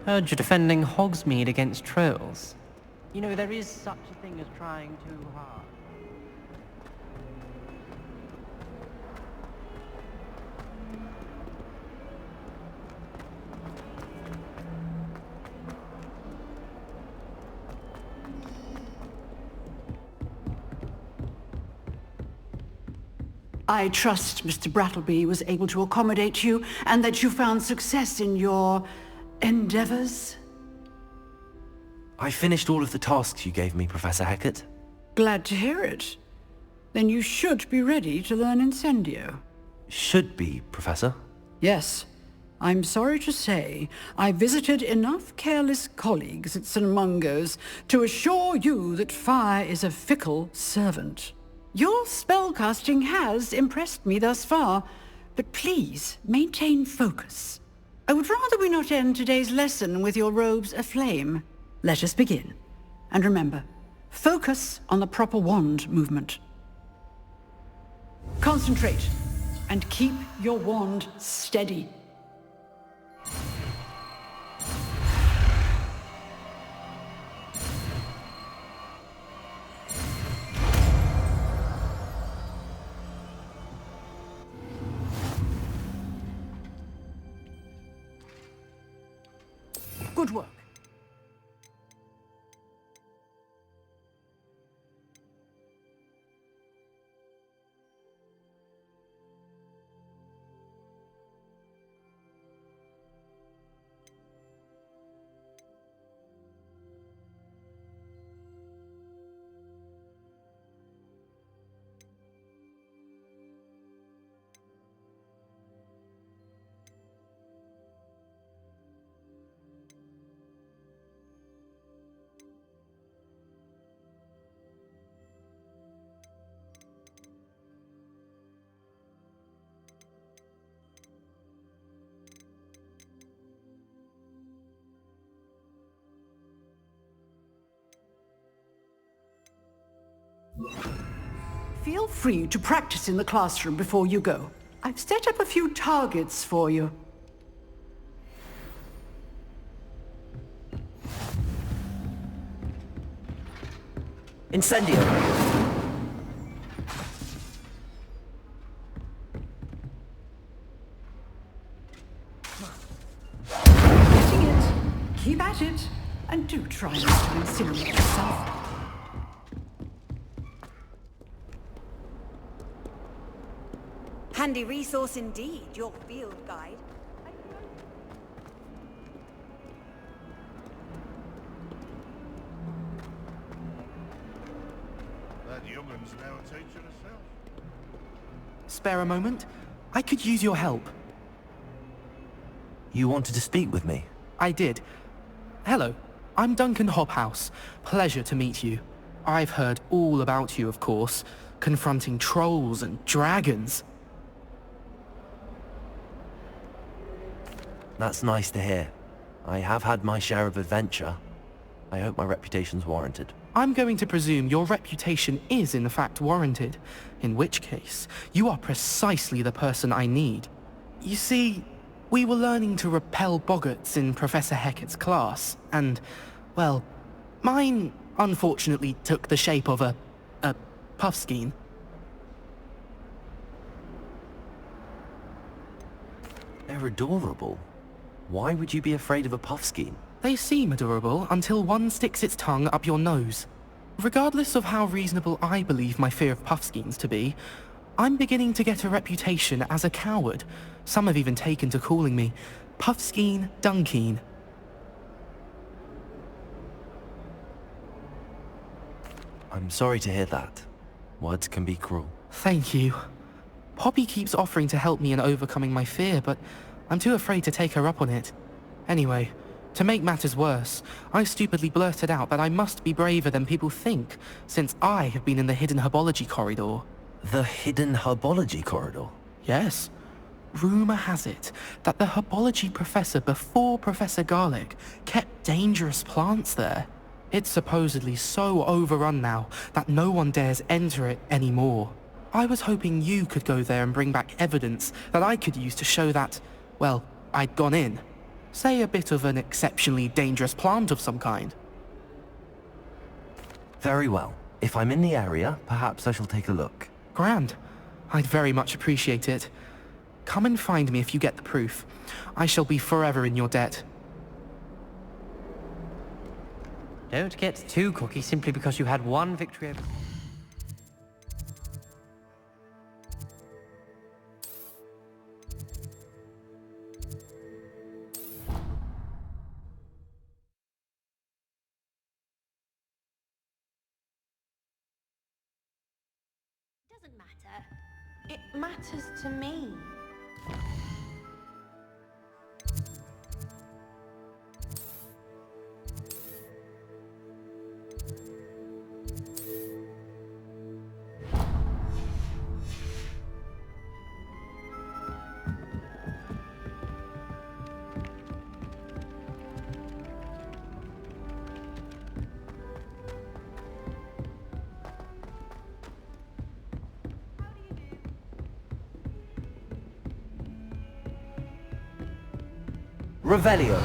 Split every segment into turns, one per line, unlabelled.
Heard you're defending Hogsmeade against trolls. You know, there is such a thing as trying too hard.
I trust Mr. Brattleby was able to accommodate you, and that you found success in your endeavors.
I finished all of the tasks you gave me, Professor Hecat.
Glad to hear it. Then you should be ready to learn Incendio.
Should be, Professor.
Yes. I'm sorry to say, I visited enough careless colleagues at St. Mungo's to assure you that fire is a fickle servant. Your spellcasting has impressed me thus far, but please maintain focus. I would rather we not end today's lesson with your robes aflame. Let us begin. And remember, focus on the proper wand movement. Concentrate, and keep your wand steady. Good work. Feel free to practice in the classroom before you go. I've set up a few targets for you.
Incendio!
Getting it. Keep at it. And do try not to incinerate yourself.
Handy resource indeed, your field guide.
That young'un's now a teacher herself.
Spare a moment? I could use your help.
You wanted to speak with me?
I did. Hello, I'm Duncan Hobhouse. Pleasure to meet you. I've heard all about you, of course, confronting trolls and dragons.
That's nice to hear. I have had my share of adventure. I hope my reputation's warranted.
I'm going to presume your reputation is in fact warranted, in which case, you are precisely the person I need. You see, we were learning to repel boggarts in Professor Hecat's class, and, well, mine unfortunately took the shape of a puffskein.
They're adorable. Why would you be afraid of a puffskein?
They seem adorable until one sticks its tongue up your nose. Regardless of how reasonable I believe my fear of puffskeins to be, I'm beginning to get a reputation as a coward. Some have even taken to calling me Puffskein Dunkeen.
I'm sorry to hear that. Words can be cruel.
Thank you. Poppy keeps offering to help me in overcoming my fear, but I'm too afraid to take her up on it. Anyway, to make matters worse, I stupidly blurted out that I must be braver than people think, since I have been in the hidden herbology corridor.
The hidden herbology corridor?
Yes. Rumour has it that the herbology professor before Professor Garlic kept dangerous plants there. It's supposedly so overrun now that no one dares enter it anymore. I was hoping you could go there and bring back evidence that I could use to show that, well, I'd gone in. Say a bit of an exceptionally dangerous plant of some kind.
Very well. If I'm in the area, perhaps I shall take a look.
Grand. I'd very much appreciate it. Come and find me if you get the proof. I shall be forever in your debt.
Don't get too cocky simply because you had one victory over...
Doesn't matter. It matters to me.
Revelio.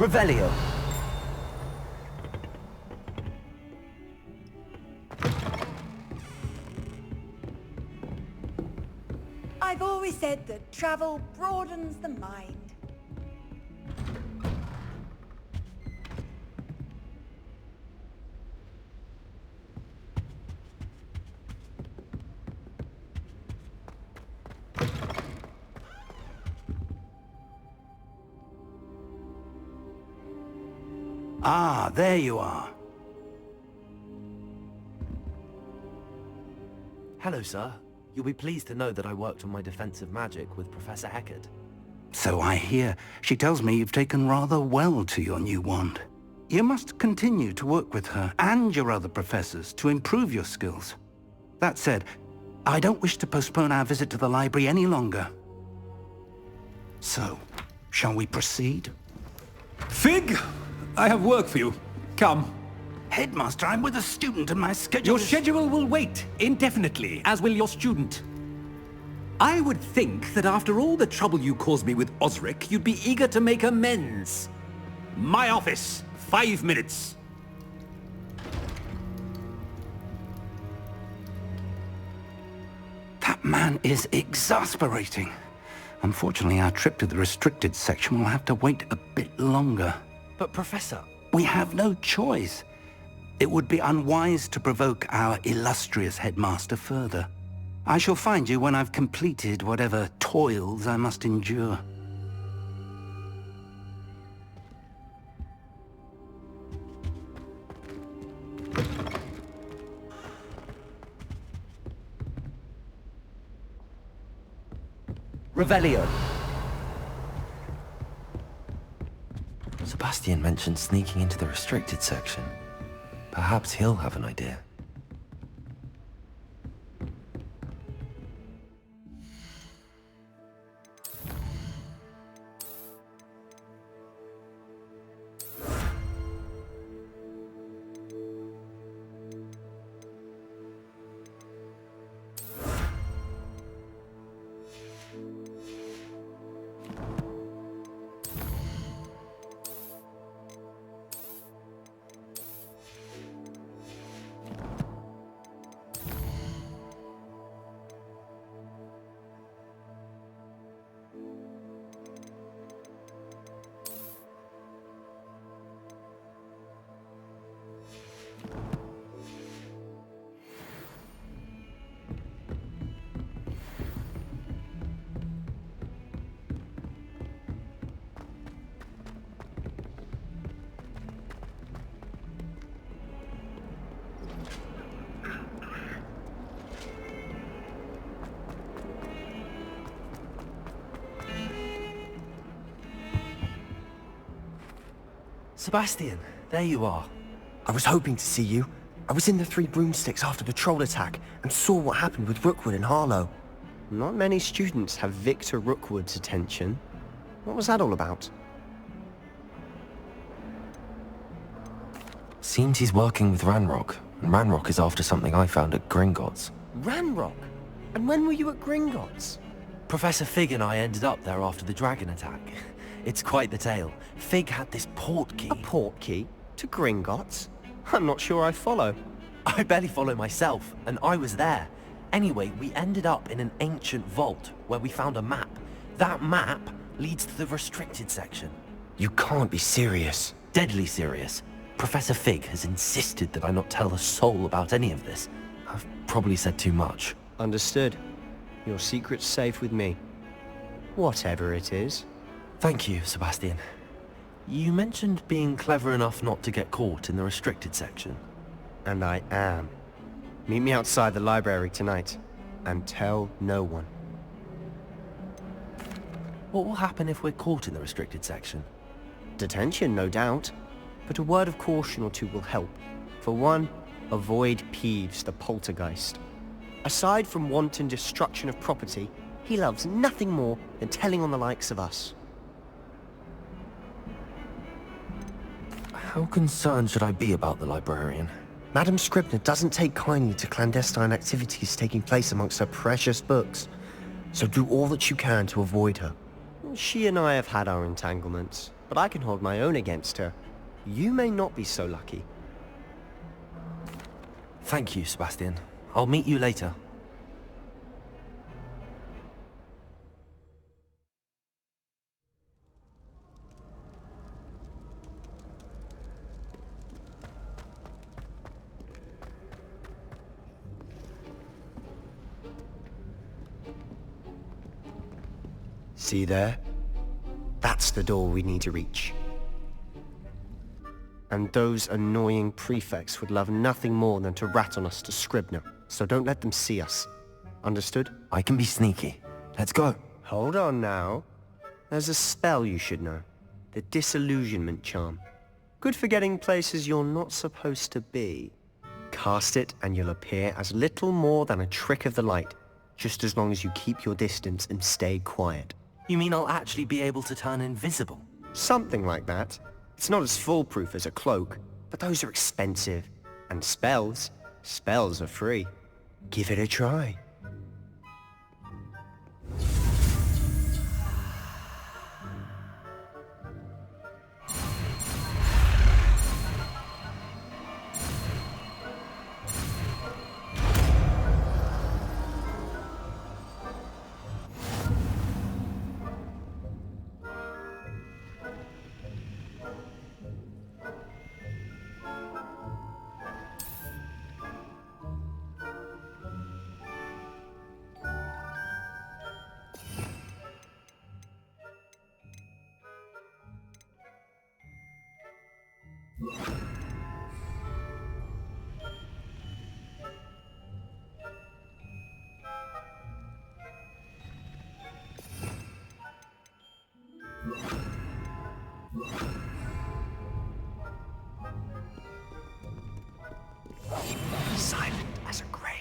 Revelio.
I've always said that travel broadens the mind.
Ah, there you are.
Hello, sir. You'll be pleased to know that I worked on my defensive magic with Professor Eckert.
So I hear. She tells me you've taken rather well to your new wand. You must continue to work with her and your other professors to improve your skills. That said, I don't wish to postpone our visit to the library any longer. So, shall we proceed?
Fig, I have work for you. Come.
Headmaster, I'm with a student and my schedule
Your
is...
schedule will wait indefinitely, as will your student. I would think that after all the trouble you caused me with Osric, you'd be eager to make amends. My office, 5 minutes.
That man is exasperating. Unfortunately, our trip to the restricted section will have to wait a bit longer.
But Professor...
We have no choice. It would be unwise to provoke our illustrious headmaster further. I shall find you when I've completed whatever toils I must endure.
Revelio. Sebastian mentioned sneaking into the restricted section. Perhaps he'll have an idea. Sebastian, there you are.
I was hoping to see you. I was in the Three Broomsticks after the troll attack and saw what happened with Rookwood and Harlow.
Not many students have Victor Rookwood's attention. What was that all about?
Seems he's working with Ranrock, and Ranrock is after something I found at Gringotts.
Ranrock? And when were you at Gringotts?
Professor Fig and I ended up there after the dragon attack. It's quite the tale. Fig had this port key.
A port key? To Gringotts? I'm not sure I follow.
I barely follow myself, and I was there. Anyway, we ended up in an ancient vault where we found a map. That map leads to the restricted section.
You can't be serious.
Deadly serious. Professor Fig has insisted that I not tell a soul about any of this. I've probably said too much.
Understood. Your secret's safe with me. Whatever it is.
Thank you, Sebastian. You mentioned being clever enough not to get caught in the restricted section.
And I am. Meet me outside the library tonight, and tell no one.
What will happen if we're caught in the restricted section?
Detention, no doubt. But a word of caution or two will help. For one, avoid Peeves, the poltergeist. Aside from wanton destruction of property, he loves nothing more than telling on the likes of us.
How concerned should I be about the librarian?
Madame Scribner doesn't take kindly to clandestine activities taking place amongst her precious books. So do all that you can to avoid her.
She and I have had our entanglements, but I can hold my own against her. You may not be so lucky.
Thank you, Sebastian. I'll meet you later.
See there? That's the door we need to reach. And those annoying prefects would love nothing more than to rat on us to Scribner, so don't let them see us. Understood?
I can be sneaky. Let's go.
Hold on now. There's a spell you should know. The Disillusionment Charm. Good for getting places you're not supposed to be. Cast it and you'll appear as little more than a trick of the light, just as long as you keep your distance and stay quiet.
You mean I'll actually be able to turn invisible?
Something like that. It's not as foolproof as a cloak, but those are expensive. And spells are free. Give it a try.
Silent as a grave.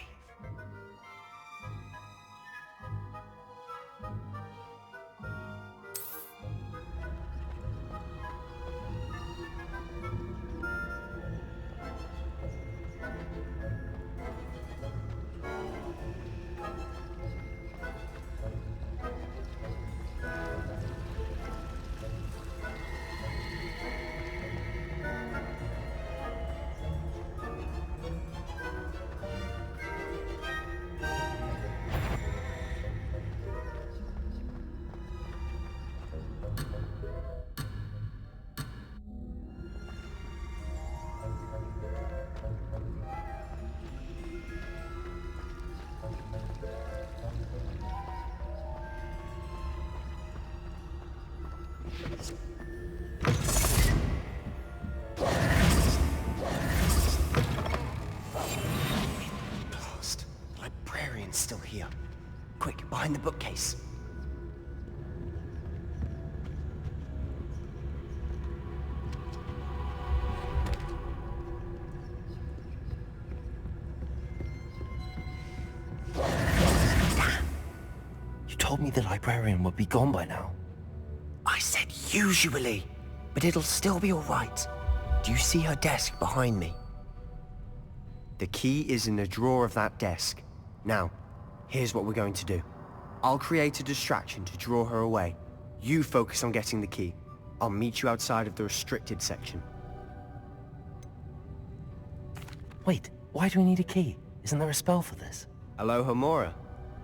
Blast. The librarian's still here. Quick, behind the bookcase.
told me the librarian would be gone by now.
I said usually, but it'll still be all right. Do you see her desk behind me? The key is in the drawer of that desk. Now, here's what we're going to do. I'll create a distraction to draw her away. You focus on getting the key. I'll meet you outside of the restricted section.
Wait, why do we need a key? Isn't there a spell for this?
Alohomora.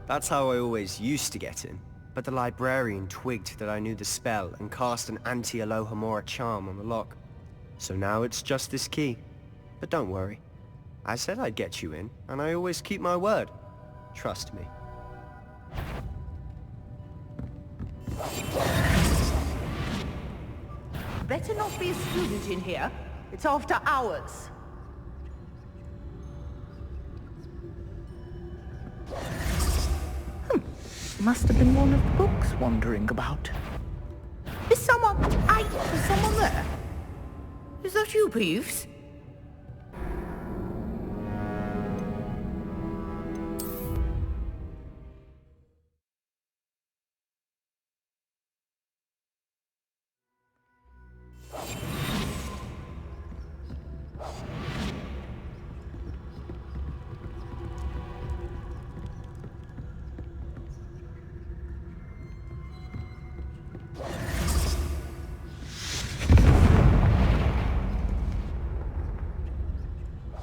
That's how I always used to get in. But the librarian twigged that I knew the spell and cast an anti-Alohomora charm on the lock. So now it's just this key. But don't worry. I said I'd get you in, and I always keep my word. Trust me.
Better not be a student in here. It's after hours. Must have been one of the books wandering about. Is someone... is someone there? Is that you, Peeves?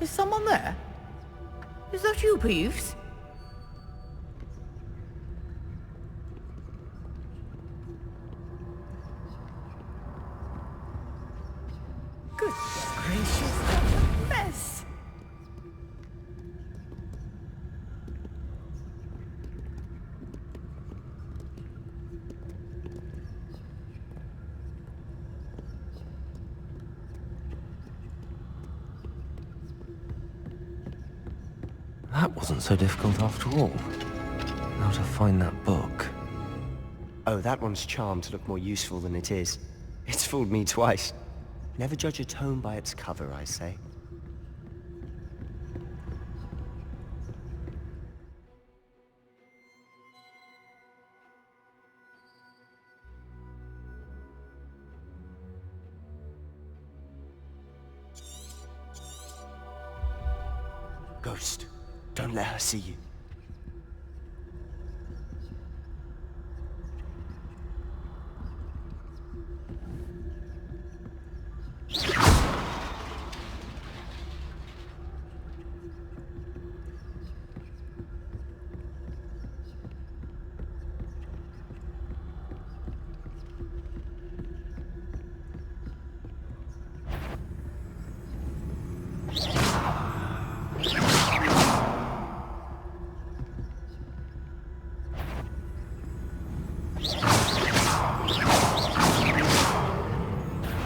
Is someone there? Is that you, Peeves? Good gracious, what a mess!
That wasn't so difficult after all. Now to find that book.
Oh, that one's charmed to look more useful than it is. It's fooled me twice. Never judge a tome by its cover, I say. Ghost, don't let her see you.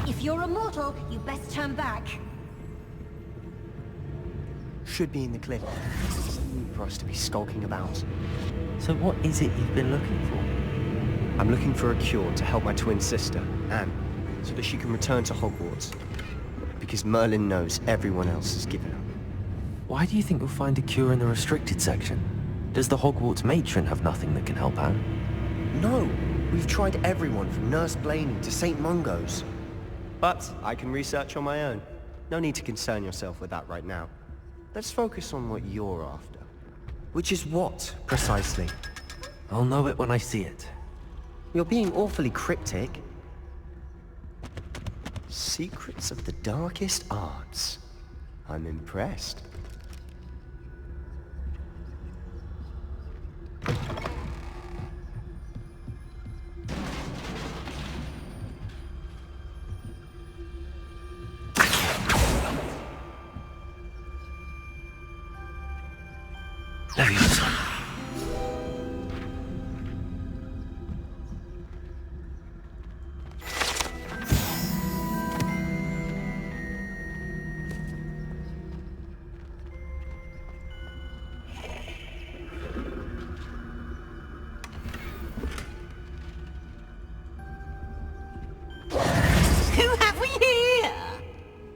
If you're a mortal, you best turn back.
Should be in the cliff. For us to be skulking about.
So what is it you've been looking for?
I'm looking for a cure to help my twin sister, Anne, so that she can return to Hogwarts. Because Merlin knows everyone else has given up.
Why do you think you'll find a cure in the restricted section? Does the Hogwarts matron have nothing that can help Anne?
No! We've tried everyone from Nurse Blaney to St. Mungo's. But I can research on my own. No need to concern yourself with that right now. Let's focus on what you're after. Which is what, precisely?
I'll know it when I see it.
You're being awfully cryptic. Secrets of the darkest arts. I'm impressed.
Leviosa.
Who have we here?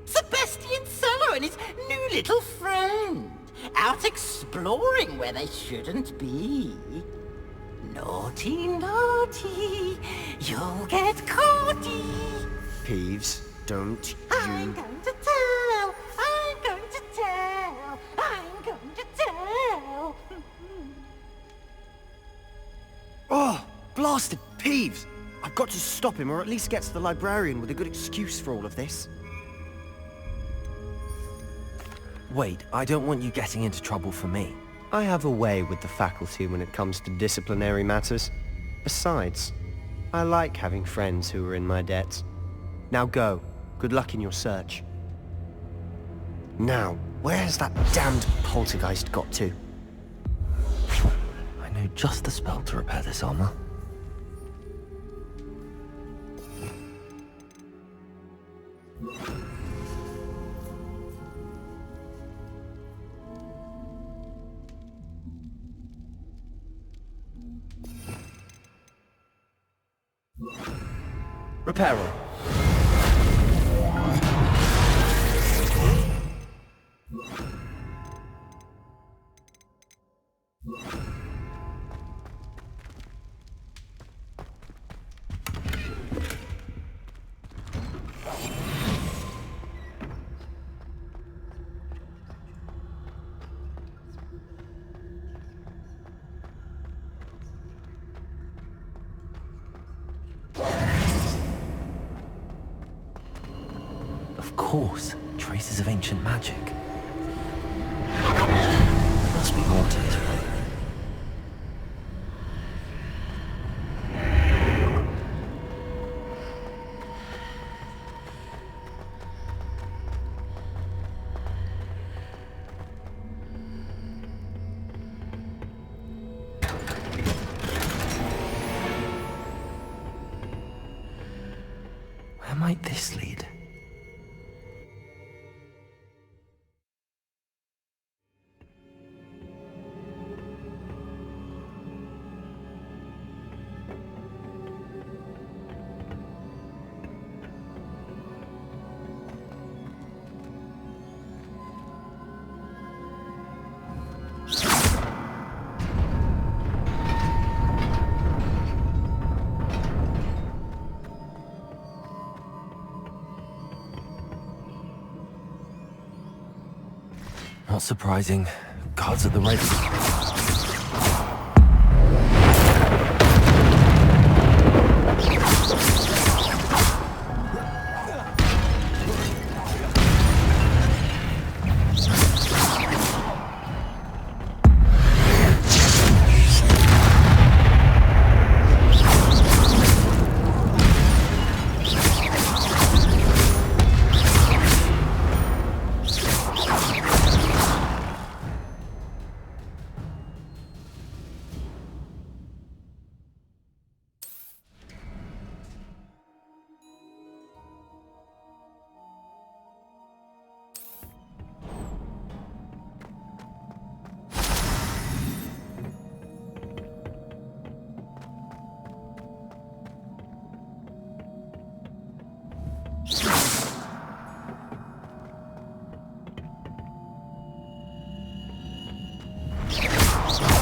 Sebastian Cellar and his new little friend. Out exploring where they shouldn't be.
Naughty, naughty, you'll get caughty.
Peeves, don't
I'm
you...
going to tell, I'm going to tell, I'm going to tell.
Oh, blasted Peeves! I've got to stop him, or at least get to the librarian with a good excuse for all of this.
Wait, I don't want you getting into trouble for me.
I have a way with the faculty when it comes to disciplinary matters. Besides, I like having friends who are in my debt. Now go. Good luck in your search. Now, where has that damned poltergeist got to?
I know just the spell to repair this armor. Reparo. Of course, traces of ancient magic. There must be more to this place. Where might this lead? Not surprising. Guards at the ready.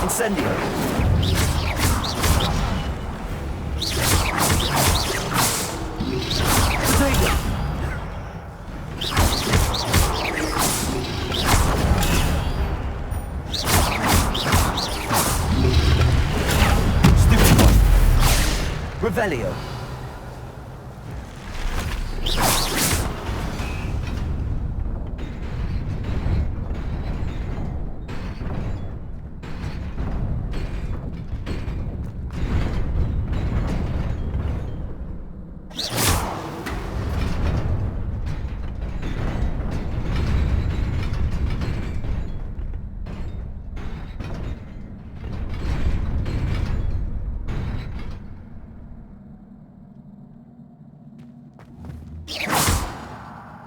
Incendio! Stupid one! Revelio!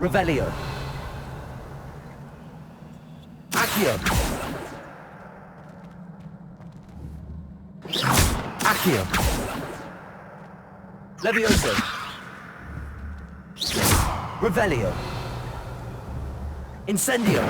Revelio. Accio. Accio. Levioso. Revelio. Incendio.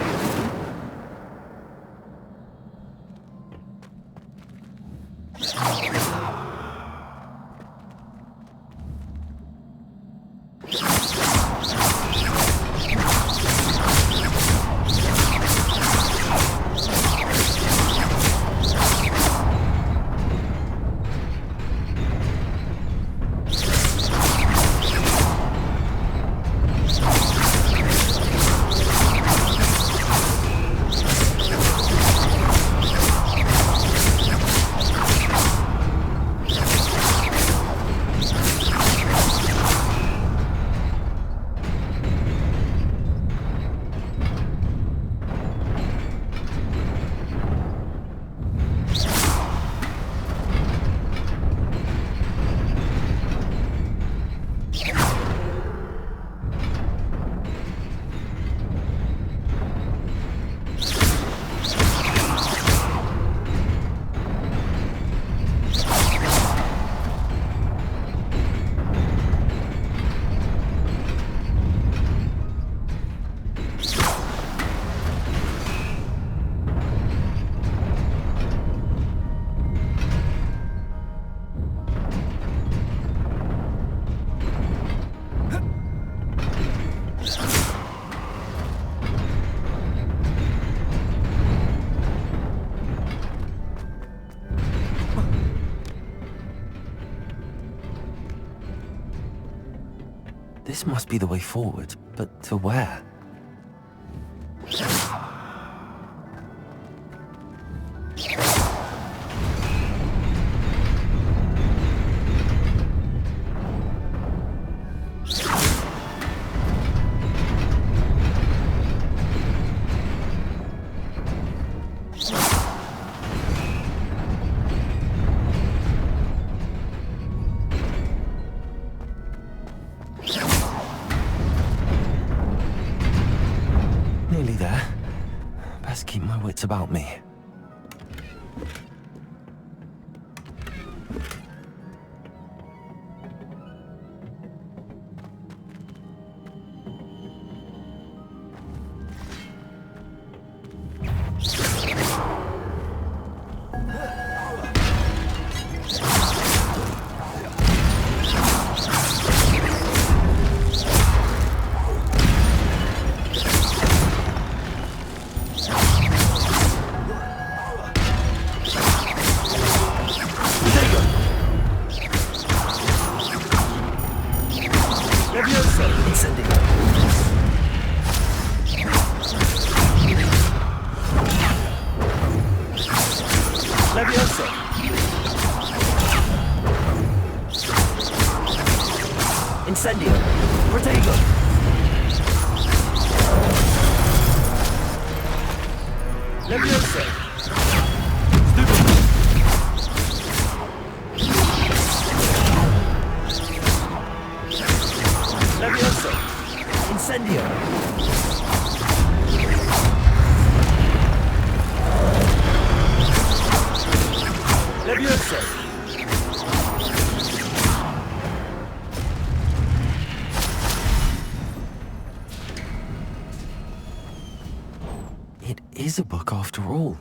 This must be the way forward, but to where? Nearly there. Best keep my wits about me. Incendio! Protego! Levioso! Levioso! Incendio! Levioso! It is a book after all.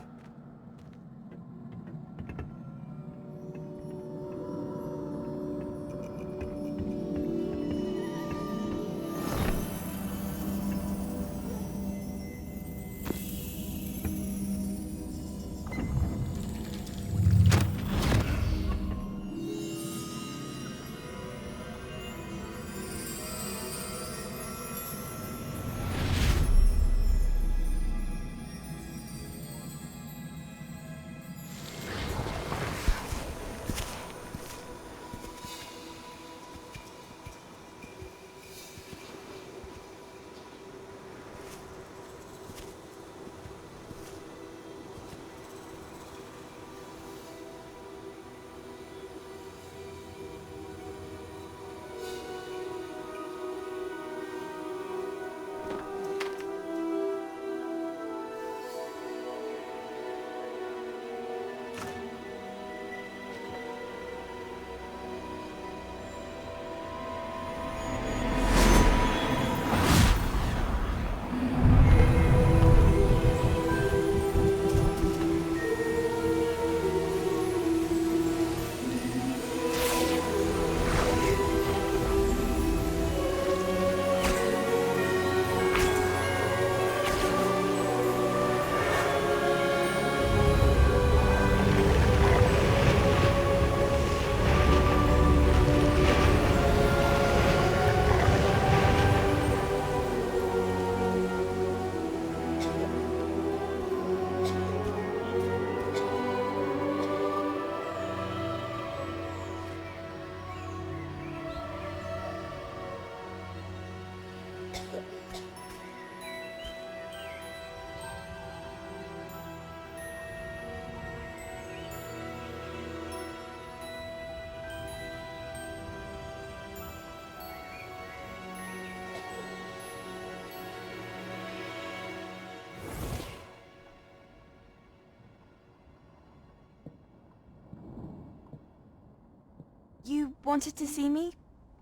You wanted to see me?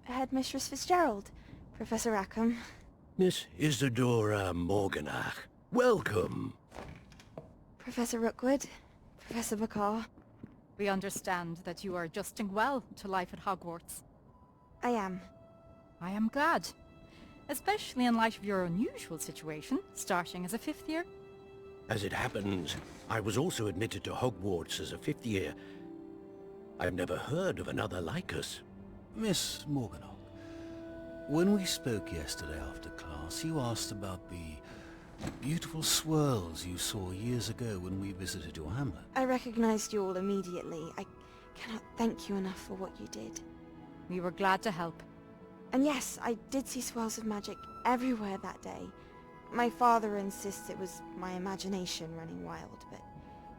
Headmistress Fitzgerald, Professor Rackham.
Miss Isadora Morganach, welcome.
Professor Rookwood, Professor Bakar.
We understand that you are adjusting well to life at Hogwarts.
I am.
I am glad. Especially in light of your unusual situation, starting as a 5th year.
As it happens, I was also admitted to Hogwarts as a 5th year. I've never heard of another like us.
Miss Morganach, When we spoke yesterday after class, you asked about the beautiful swirls you saw years ago when we visited your hamlet.
I recognized you all immediately. I cannot thank you enough for what you did.
We were glad to help.
And yes, I did see swirls of magic everywhere that day. My father insists it was my imagination running wild, but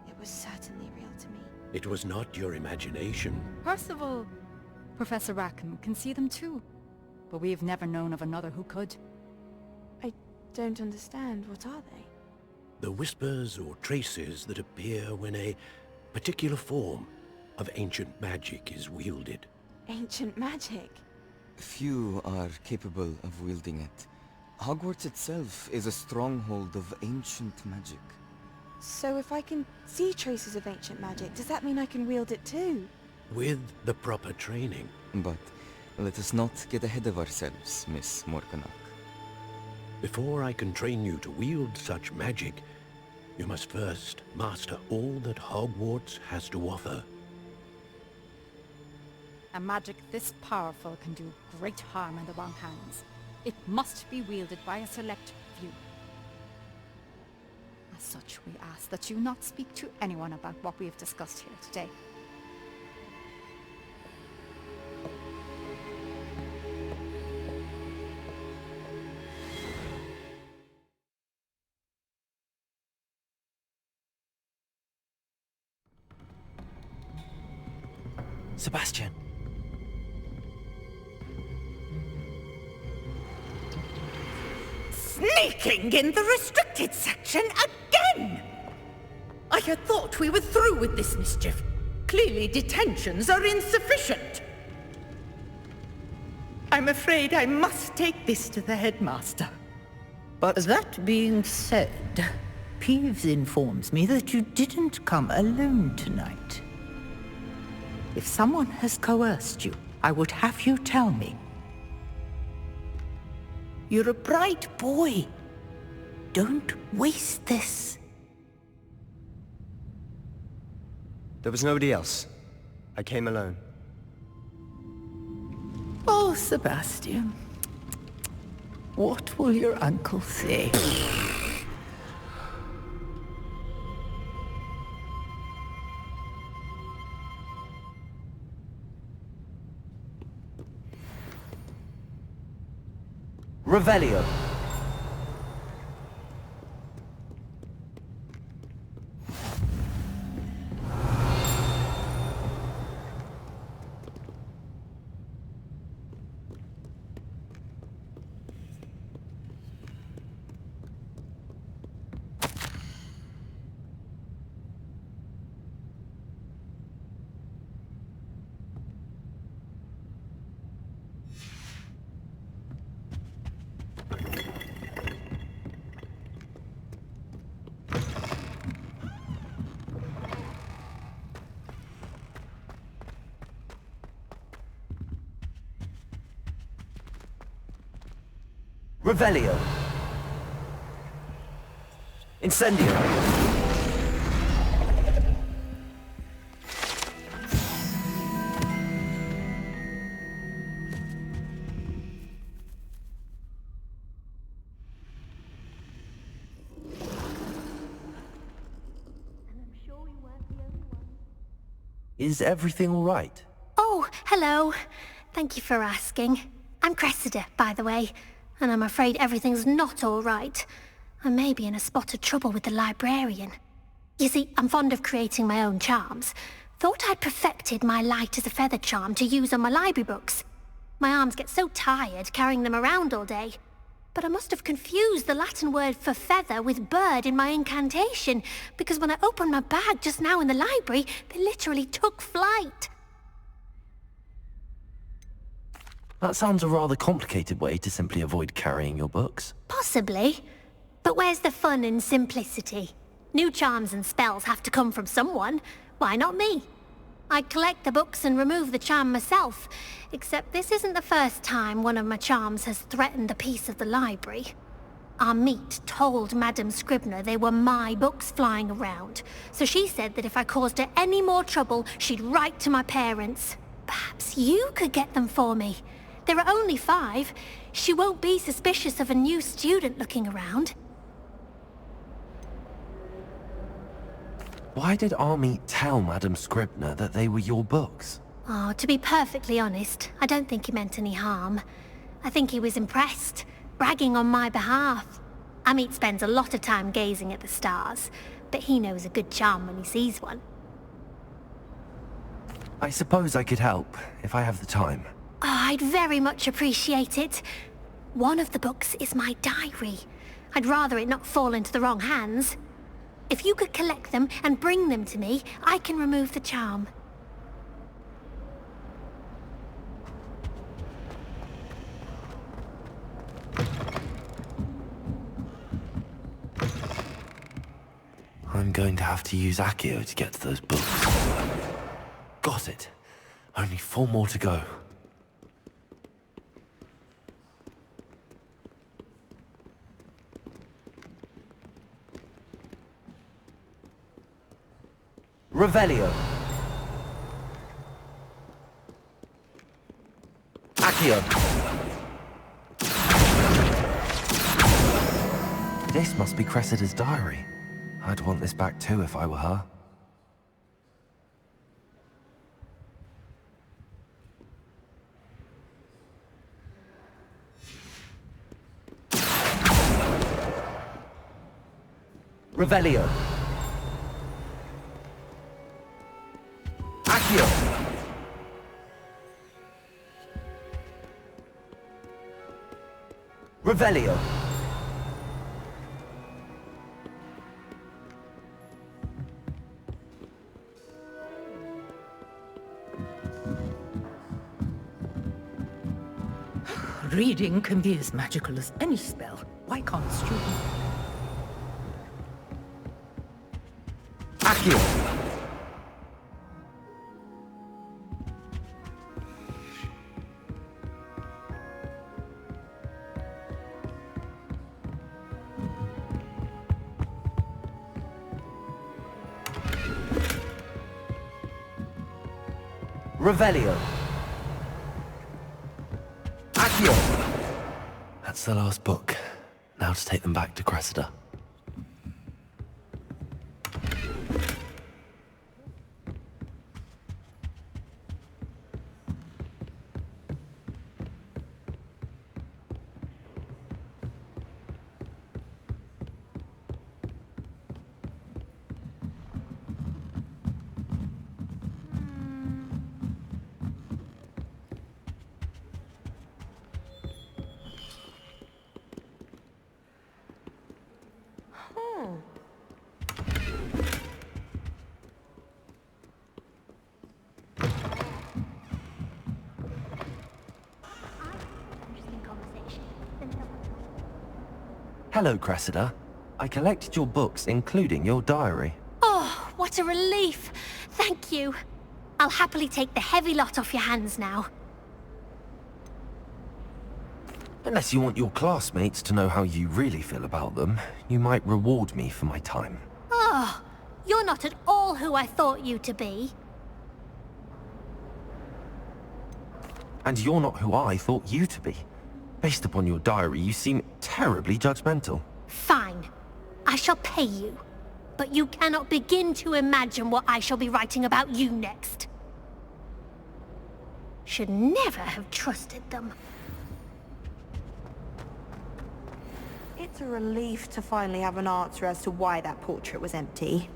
it was certainly real to me.
It was not your imagination.
Percival, Professor Rackham can see them too. But we've never known of another who could.
I don't understand. What are they?
The whispers or traces that appear when a particular form of ancient magic is wielded.
Ancient magic?
Few are capable of wielding it. Hogwarts itself is a stronghold of ancient magic.
So if I can see traces of ancient magic, does that mean I can wield it too?
With the proper training.
But let us not get ahead of ourselves, Miss Morganach.
Before I can train you to wield such magic, you must first master all that Hogwarts has to offer.
A magic this powerful can do great harm in the wrong hands. It must be wielded by a select few. As such, we ask that you not speak to anyone about what we have discussed here today.
Sebastian.
Sneaking in the restricted section again! I had thought we were through with this mischief. Clearly detentions are insufficient. I'm afraid I must take this to the headmaster.
But that being said, Peeves informs me that you didn't come alone tonight. If someone has coerced you, I would have you tell me. You're a bright boy. Don't waste this.
There was nobody else. I came alone.
Oh, Sebastian. What will your uncle say?
Revelio. Revelio. Incendio. Is everything all right?
Oh, hello. Thank you for asking. I'm Cressida, by the way, and I'm afraid everything's not all right. I may be in a spot of trouble with the librarian. You see, I'm fond of creating my own charms. Thought I'd perfected my light as a feather charm to use on my library books. My arms get so tired carrying them around all day. But I must have confused the Latin word for feather with bird in my incantation, because when I opened my bag just now in the library, they literally took flight.
That sounds a rather complicated way to simply avoid carrying your books.
Possibly. But where's the fun in simplicity? New charms and spells have to come from someone. Why not me? I collect the books and remove the charm myself, except this isn't the first time one of my charms has threatened the peace of the library. Our meet told Madame Scribner they were my books flying around, so she said that if I caused her any more trouble, she'd write to my parents. Perhaps you could get them for me. There are only 5. She won't be suspicious of a new student looking around.
Why did Army tell Madam Scribner that they were your books?
Oh, to be perfectly honest, I don't think he meant any harm. I think he was impressed, bragging on my behalf. Amit spends a lot of time gazing at the stars, but he knows a good charm when he sees one.
I suppose I could help, if I have the time.
Oh, I'd very much appreciate it. One of the books is my diary. I'd rather it not fall into the wrong hands. If you could collect them and bring them to me, I can remove the charm.
I'm going to have to use Accio to get to those books. Got it. Only 4 more to go. Revelio. Accio. This must be Cressida's diary. I'd want this back too if I were her. Revelio. Accio. Revelio.
Reading can be as magical as any spell. Why can't a student?
Accio. Revelio. Accio. That's the last book. Now to take them back to Cressida. Hello, Cressida. I collected your books, including your diary.
Oh, what a relief. Thank you. I'll happily take the heavy lot off your hands now.
Unless you want your classmates to know how you really feel about them, you might reward me for my time.
Oh, you're not at all who I thought you to be.
And you're not who I thought you to be. Based upon your diary, you seem terribly judgmental.
Fine. I shall pay you. But you cannot begin to imagine what I shall be writing about you next. Should never have trusted them.
It's a relief to finally have an answer as to why that portrait was empty.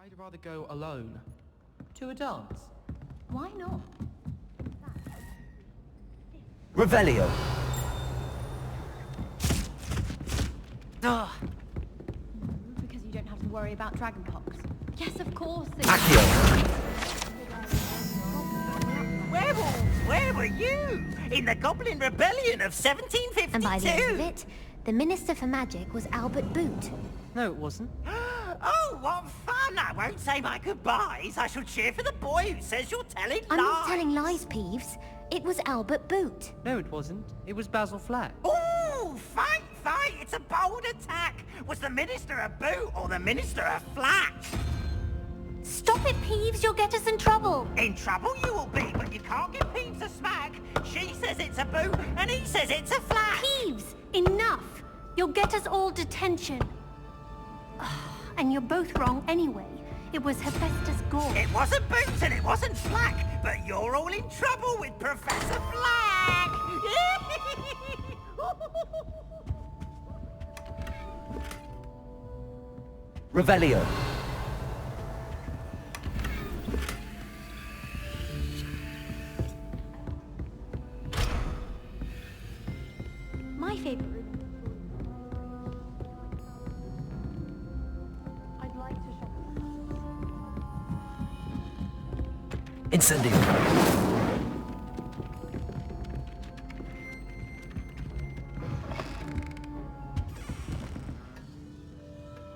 I'd rather go alone.
To a dance?
Why not?
Revelio.
Ugh. Because you don't have to worry about dragonpox. Yes, of course.
Where were you? In the Goblin Rebellion of 1752?
And by the end of it, the Minister for Magic was Albert Boot.
No, it wasn't.
Oh, what fun! I won't say my goodbyes. I shall cheer for the boy who says you're telling
I'm
lies.
not telling lies, Peeves. It was Albert Boot.
No, it wasn't. It was Basil Flack.
Ooh, fight! It's a bold attack. Was the Minister a boot or the Minister a flat?
Stop it, Peeves. You'll get us in trouble.
In trouble you will be, but you can't give Peeves a smack. She says it's a boot, and he says it's a flat.
Peeves, enough. You'll get us all detention. And you're both wrong anyway. It was Hephaestus Gore.
It wasn't Boots and it wasn't Flack, but you're all in trouble with Professor Flack!
Revelio.
My favorite room. I'd like to shop.
Incendio.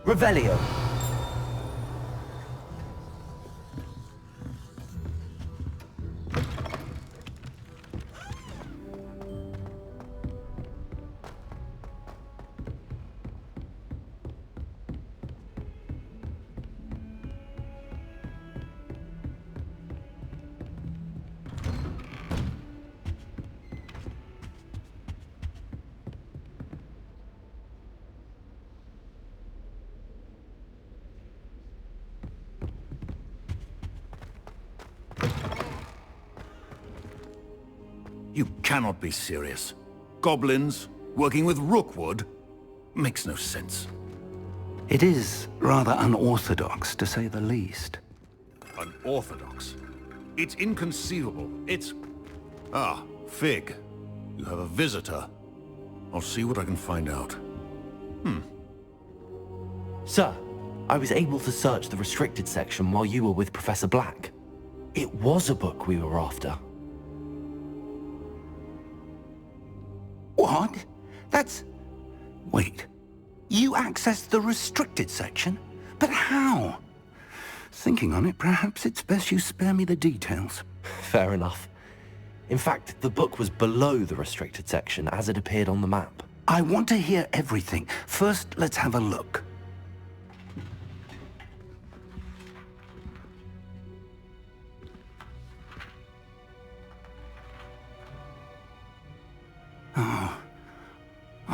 Revelio.
You cannot be serious. Goblins, working with Rookwood? Makes no sense.
It is rather unorthodox, to say the least.
Unorthodox? It's inconceivable. It's... Ah, Fig. You have a visitor. I'll see what I can find out.
Sir, I was able to search the restricted section while you were with Professor Black. It was a book we were after.
What? That's... Wait. You accessed the restricted section? But how? Thinking on it, perhaps it's best you spare me the details.
Fair enough. In fact, the book was below the restricted section as it appeared on the map.
I want to hear everything. First, let's have a look.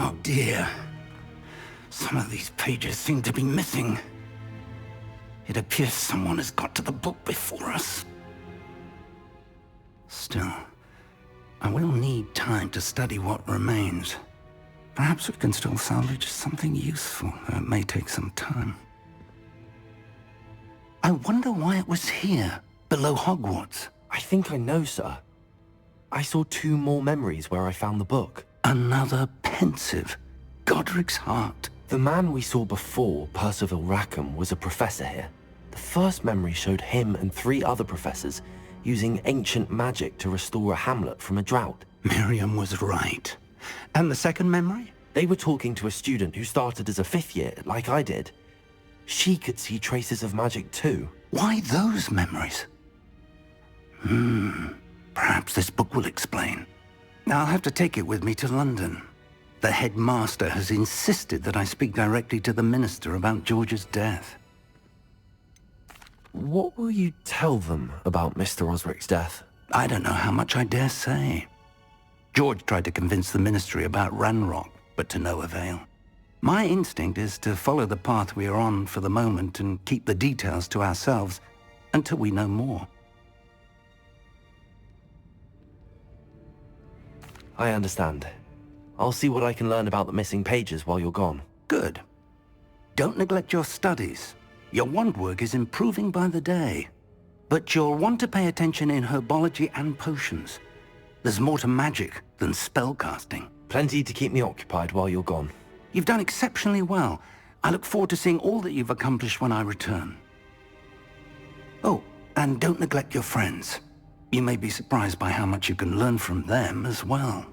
Oh dear. Some of these pages seem to be missing. It appears someone has got to the book before us. Still, I will need time to study what remains. Perhaps we can still salvage something useful, though it may take some time. I wonder why it was here, below Hogwarts.
I think I know, sir. I saw 2 more memories where I found the book.
Another pensive. Godric's heart.
The man we saw before, Percival Rackham, was a professor here. The first memory showed him and 3 other professors using ancient magic to restore a hamlet from a drought.
Miriam was right. And the second memory?
They were talking to a student who started as a 5th year, like I did. She could see traces of magic too.
Why those memories? Perhaps this book will explain. I'll have to take it with me to London. The headmaster has insisted that I speak directly to the minister about George's death.
What will you tell them about Mr. Osric's death?
I don't know how much I dare say. George tried to convince the ministry about Ranrock, but to no avail. My instinct is to follow the path we are on for the moment and keep the details to ourselves until we know more.
I understand. I'll see what I can learn about the missing pages while you're gone.
Good. Don't neglect your studies. Your wand work is improving by the day. But you'll want to pay attention in herbology and potions. There's more to magic than spellcasting.
Plenty to keep me occupied while you're gone.
You've done exceptionally well. I look forward to seeing all that you've accomplished when I return. Oh, and don't neglect your friends. You may be surprised by how much you can learn from them as well.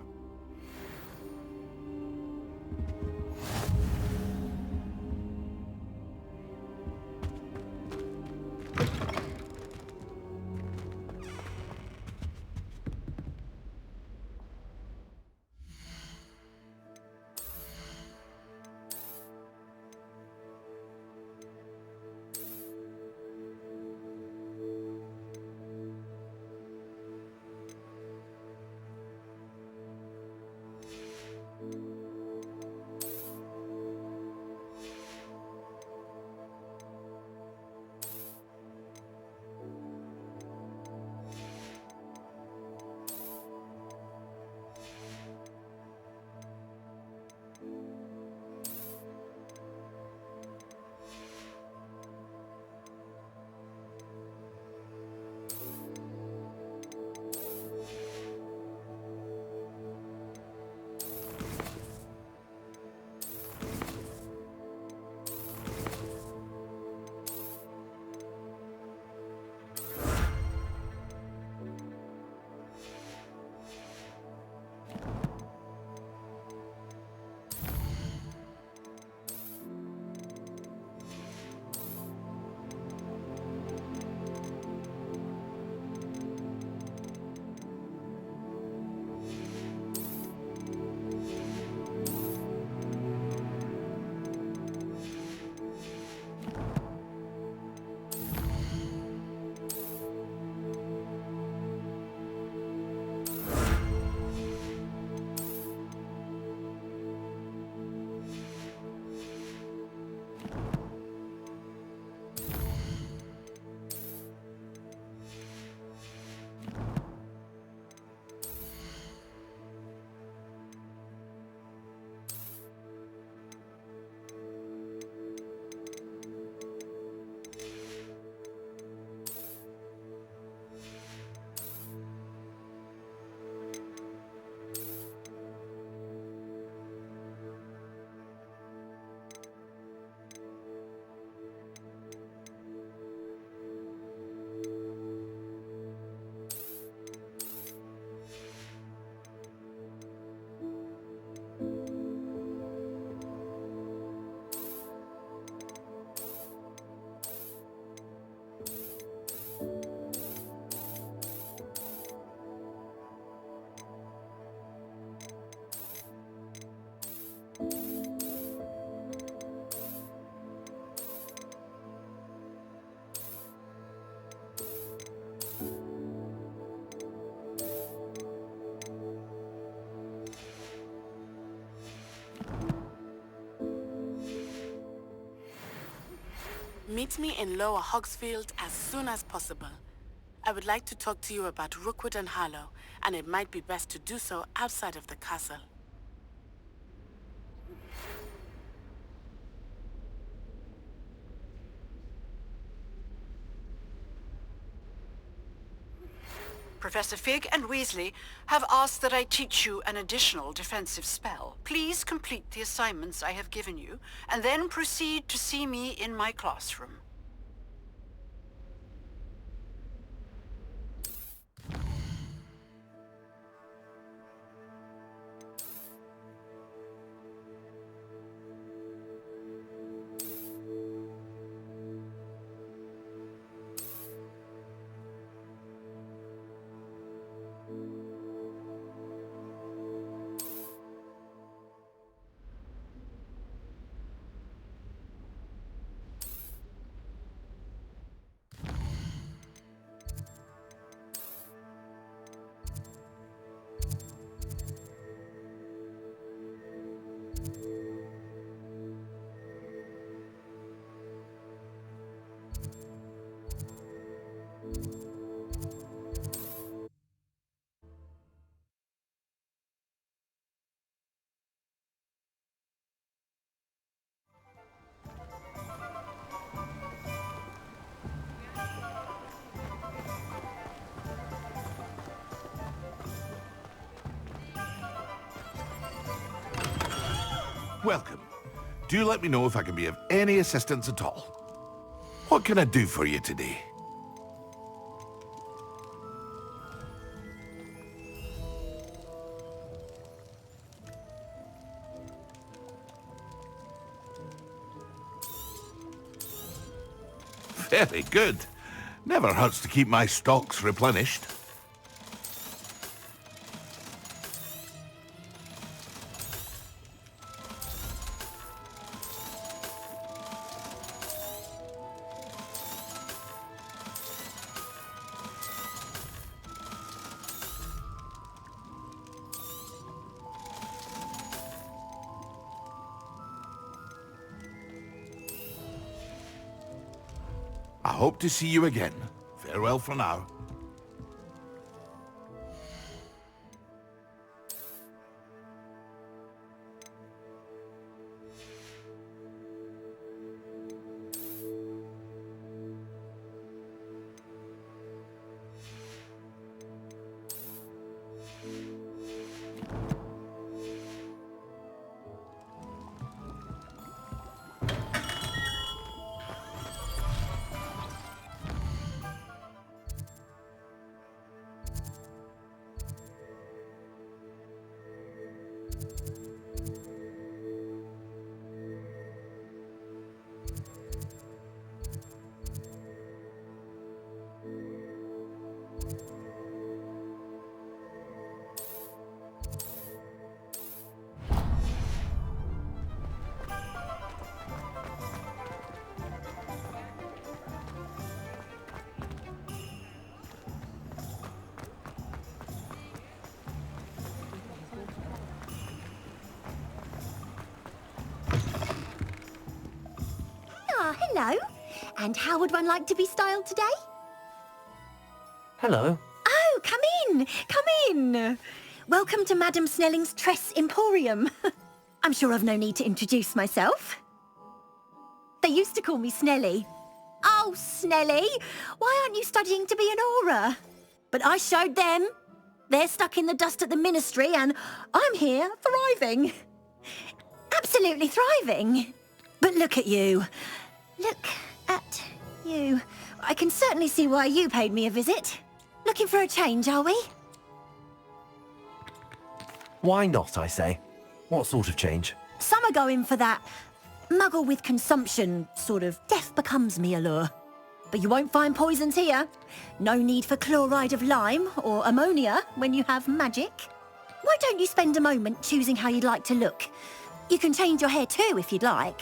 Meet me in Lower Hogsfield as soon as possible. I would like to talk to you about Rookwood and Harlow, and it might be best to do so outside of the castle.
Professor Fig and Weasley have asked that I teach you an additional defensive spell. Please complete the assignments I have given you, and then proceed to see me in my classroom.
Welcome. Do let me know if I can be of any assistance at all. What can I do for you today? Very good. Never hurts to keep my stocks replenished. I hope to see you again. Farewell for now.
Ah, hello. And how would one like to be styled today?
Hello.
Oh, come in. Come in. Welcome to Madam Snelling's Tress Emporium. I'm sure I've no need to introduce myself. They used to call me Snelly. Oh, Snelly, why aren't you studying to be an aura? But I showed them. They're stuck in the dust at the ministry and I'm here thriving. Absolutely thriving. But look at you. Look at you. I can certainly see why you paid me a visit. Looking for a change, are we?
Why not, I say? What sort of change?
Some are going for that muggle with consumption, sort of death becomes me allure. But you won't find poisons here. No need for chloride of lime or ammonia when you have magic. Why don't you spend a moment choosing how you'd like to look? You can change your hair too if you'd like.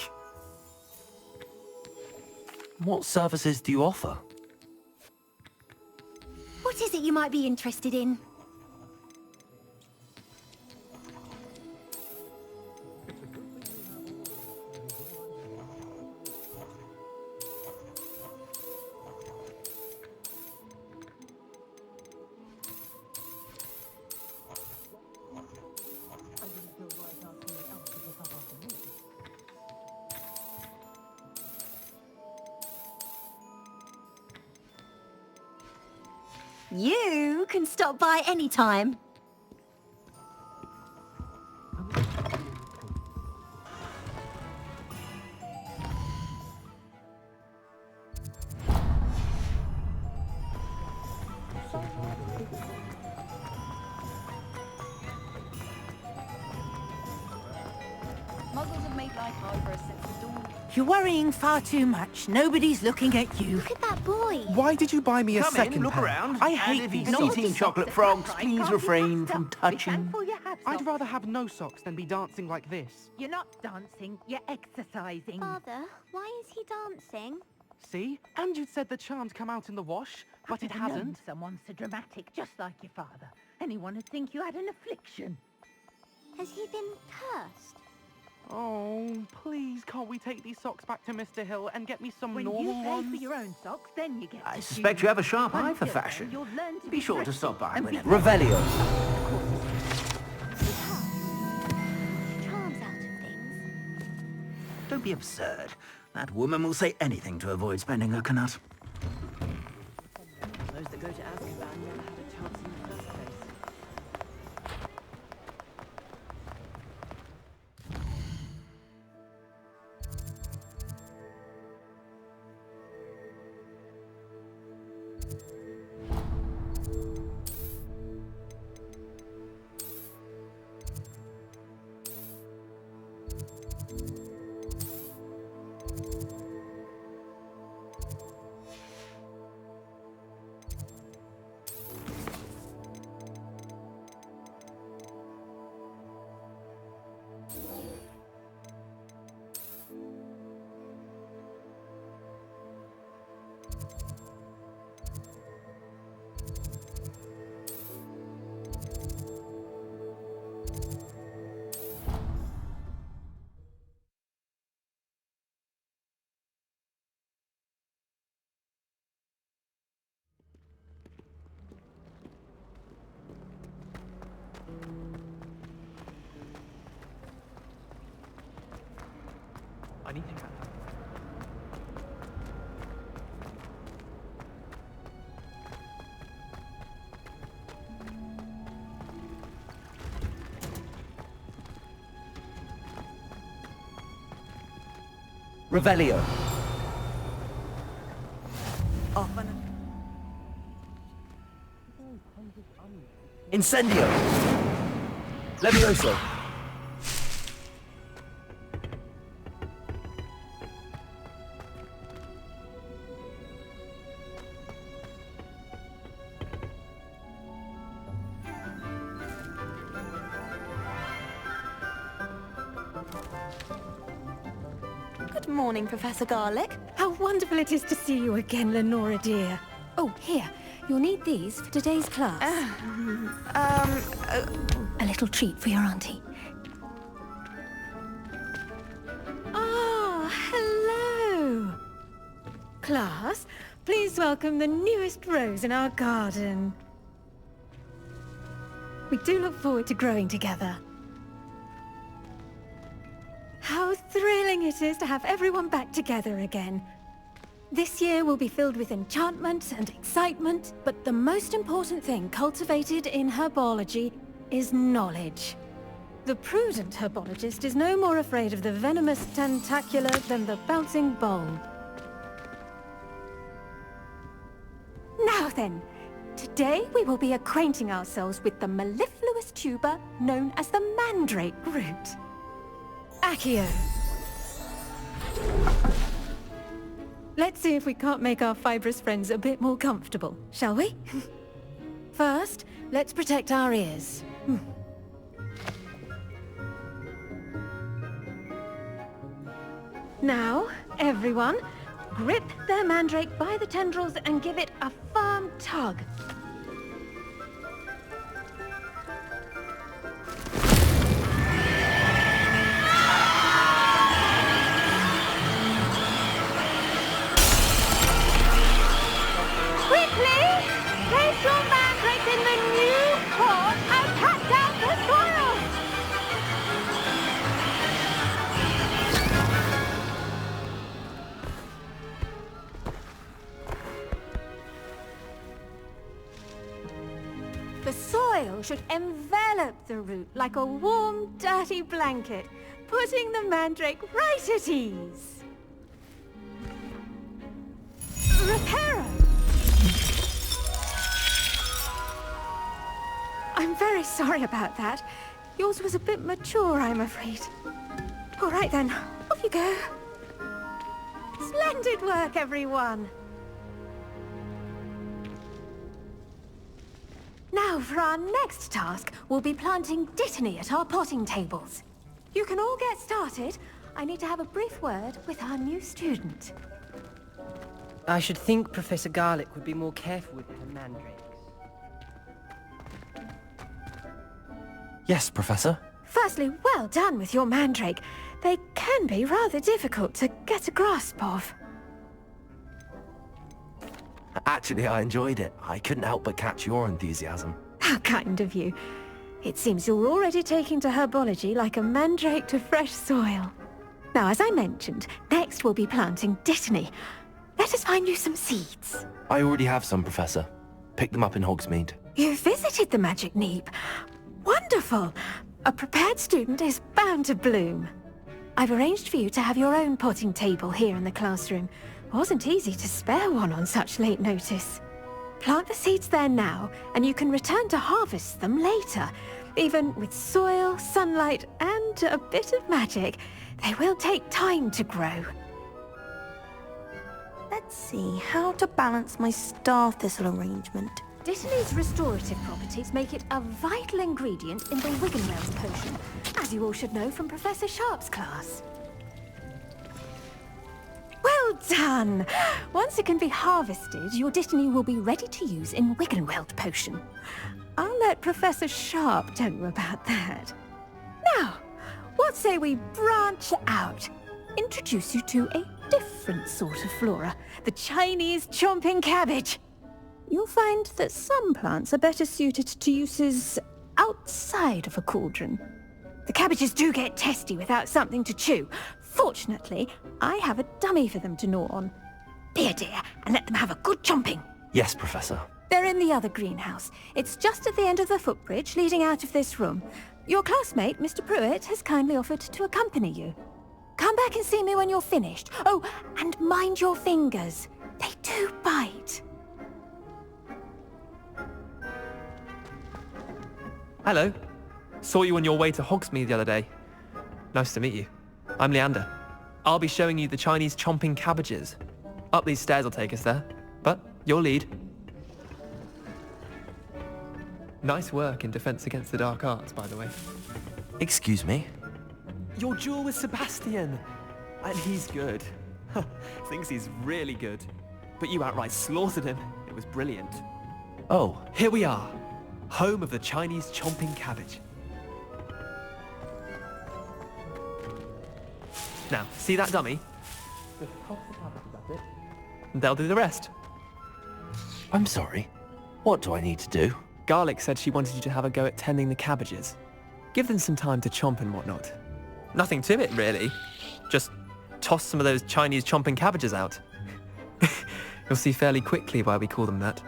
What services do you offer?
What is it you might be interested in? You can stop by any time.
Muggles have made life hard for us since the dawn.
You're worrying far too much. Nobody's looking at you.
Look at that boy.
Why did you buy me a
Come
second
in, look
pair?
around.
I
And
hate
if
these
you're
socks.
not eating chocolate frogs, please refrain from touching.
I'd rather have no socks than be dancing like this.
You're not dancing, you're exercising.
Father, why is he dancing?
See? And you'd said the charm'd come out in the wash, but it
I've known
hasn't.
someone so dramatic, just like your father. Anyone would think you had an affliction.
Has he been cursed?
Oh, please, can't we take these socks back to Mr. Hill and get me some
When
normal
you pay
ones?
for your own socks, then you get
I
to
suspect
choose.
you have a sharp eye for
Until then,
fashion.
you'll learn to
Be sure to
fresh
stop by
and be
whenever.
Revelio.
Charms out of things.
Don't be absurd. That woman will say anything to avoid spending her canut.
Those that go to Azkaban never had a chance in the first place.
I need to catch up.
Revelio. Incendio. Levioso.
Good morning, Professor Garlick.
How wonderful it is to see you again, Lenora dear. Oh, here. You'll need these for today's class. A little treat for your auntie. Ah, hello. Class, please welcome the newest rose in our garden. We do look forward to growing together. How thrilling it is to have everyone back together again. This year will be filled with enchantment and excitement, but the most important thing cultivated in herbology is knowledge. The prudent herbologist is no more afraid of the venomous tentacula than the bouncing bulb. Now then, today we will be acquainting ourselves with the mellifluous tuber known as the mandrake root. Accio. Let's see if we can't make our fibrous friends a bit more comfortable, shall we? First, let's protect our ears. Now, everyone, grip their mandrake by the tendrils and give it a firm tug.
Quickly! Place your mandrake in the new pot and cut down the soil!
The soil should envelop the root like a warm, dirty blanket, putting the mandrake right at ease. Reparo! I'm very sorry about that. Yours was a bit mature, I'm afraid. All right then, off you go. Splendid work, everyone! Now, for our next task, we'll be planting dittany at our potting tables. You can all get started. I need to have a brief word with our new student.
I should think Professor Garlick would be more careful with her mandrakes.
Yes, Professor.
Firstly, well done with your mandrake. They can be rather difficult to get a grasp of.
Actually, I enjoyed it. I couldn't help but catch your enthusiasm.
How kind of you. It seems you're already taking to herbology like a mandrake to fresh soil. Now, as I mentioned, next we'll be planting dittany. Let us find you some seeds.
I already have some, Professor. Picked them up in Hogsmeade.
You visited the Magic Neep. Wonderful! A prepared student is bound to bloom. I've arranged for you to have your own potting table here in the classroom. Wasn't easy to spare one on such late notice. Plant the seeds there now, and you can return to harvest them later. Even with soil, sunlight, and a bit of magic, they will take time to grow.
Let's see how to balance my star thistle arrangement.
Dittany's restorative properties make it a vital ingredient in the Wiggenweld potion, as you all should know from Professor Sharp's class. Well done! Once it can be harvested, your dittany will be ready to use in Wiggenweld potion. I'll let Professor Sharp tell you about that. Now, what say we branch out? Introduce you to a different sort of flora, the Chinese chomping cabbage. You'll find that some plants are better suited to uses outside of a cauldron. The cabbages do get testy without something to chew. Fortunately, I have a dummy for them to gnaw on. Be a dear, and let them have a good chomping.
Yes, Professor.
They're in the other greenhouse. It's just at the end of the footbridge leading out of this room. Your classmate, Mr. Pruitt, has kindly offered to accompany you. Come back and see me when you're finished. Oh, and mind your fingers. They do bite.
Hello. Saw you on your way to Hogsmeade the other day. Nice to meet you. I'm Leander. I'll be showing you the Chinese chomping cabbages. Up these stairs will take us there, but you'll lead. Nice work in Defense Against the Dark Arts, by the way.
Excuse me?
Your duel with Sebastian! And he's good. Thinks he's really good. But you outright slaughtered him. It was brilliant.
Oh.
Here we are. Home of the Chinese chomping cabbage. Now, see that dummy? Just toss the cabbage at it. And they'll do the rest.
I'm sorry. What do I need to do?
Garlic said she wanted you to have a go at tending the cabbages. Give them some time to chomp and whatnot. Nothing to it, really. Just toss some of those Chinese chomping cabbages out. You'll see fairly quickly why we call them that.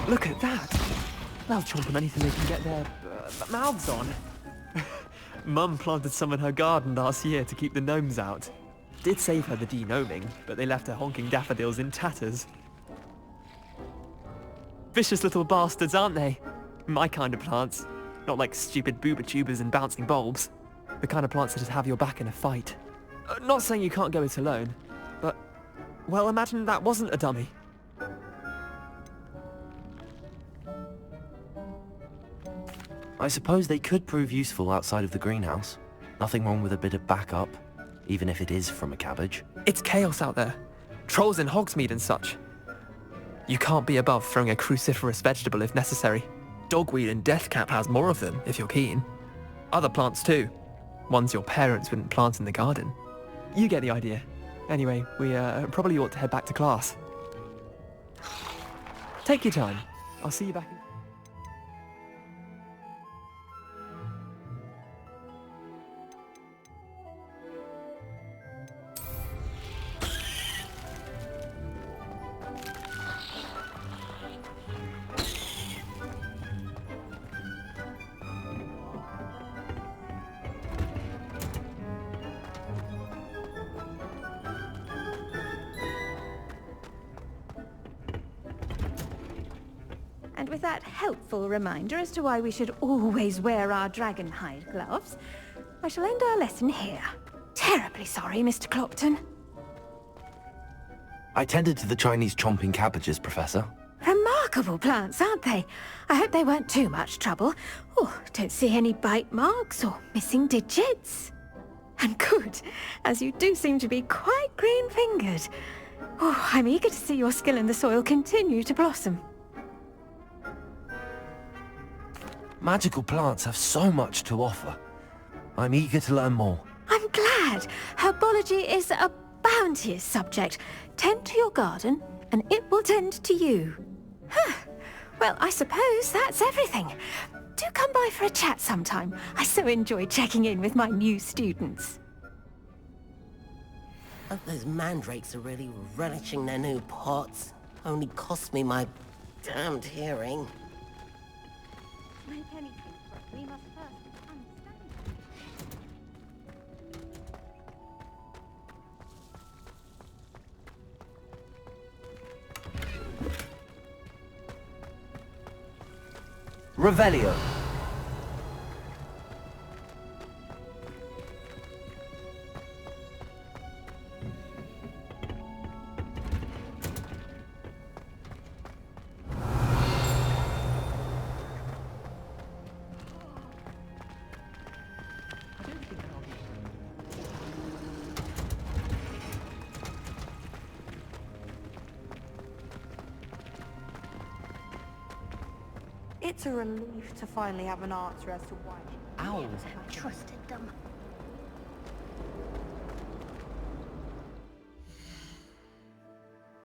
Look at that! They'll chomp on anything they can get their mouths on. Mum planted some in her garden last year to keep the gnomes out. Did save her the de-gnoming, but they left her honking daffodils in tatters. Vicious little bastards, aren't they? My kind of plants. Not like stupid booba tubers and bouncing bulbs. The kind of plants that just have your back in a fight. Not saying you can't go it alone, but... well, imagine that wasn't a dummy.
I suppose they could prove useful outside of the greenhouse. Nothing wrong with a bit of backup, even if it is from a cabbage.
It's chaos out there. Trolls in Hogsmeade and such. You can't be above throwing a cruciferous vegetable if necessary. Dogweed and deathcap has more of them, if you're keen. Other plants too. Ones your parents wouldn't plant in the garden. You get the idea. Anyway, we probably ought to head back to class. Take your time. I'll see you back in...
And with that helpful reminder as to why we should always wear our dragon hide gloves, I shall end our lesson here. Terribly sorry, Mr. Clopton.
I tended to the Chinese chomping cabbages, Professor.
Remarkable plants, aren't they? I hope they weren't too much trouble. Oh, don't see any bite marks or missing digits. And good, as you do seem to be quite green-fingered. Oh, I'm eager to see your skill in the soil continue to blossom.
Magical plants have so much to offer. I'm eager to learn more.
I'm glad. Herbology is a bounteous subject. Tend to your garden, and it will tend to you. Huh. Well, I suppose that's everything. Do come by for a chat sometime. I so enjoy checking in with my new students.
Those mandrakes are really relishing their new pots. Only cost me my damned hearing.
We must first
Revelio.
It's a relief to finally have an answer as to why.
Owls.
I trusted them.